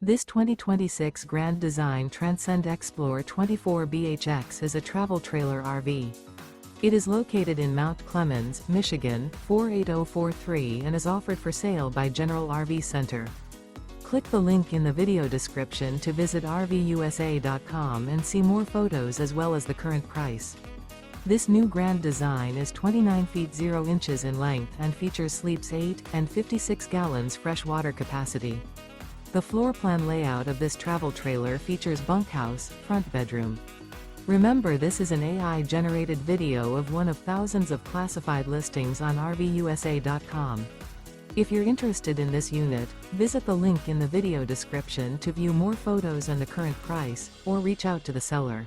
This 2026 Grand Design Transcend Xplor 24BHX is a travel trailer RV. It is located in Mount Clemens, Michigan, 48043 and is offered for sale by General RV Center. Click the link in the video description to visit RVUSA.com and see more photos as well as the current price. This new Grand Design is 29 feet 0 inches in length and features sleeps 8 and 56 gallons fresh water capacity. The floor plan layout of this travel trailer features bunkhouse, front bedroom. Remember, this is an AI-generated video of one of thousands of classified listings on RVUSA.com. If you're interested in this unit, visit the link in the video description to view more photos and the current price, or reach out to the seller.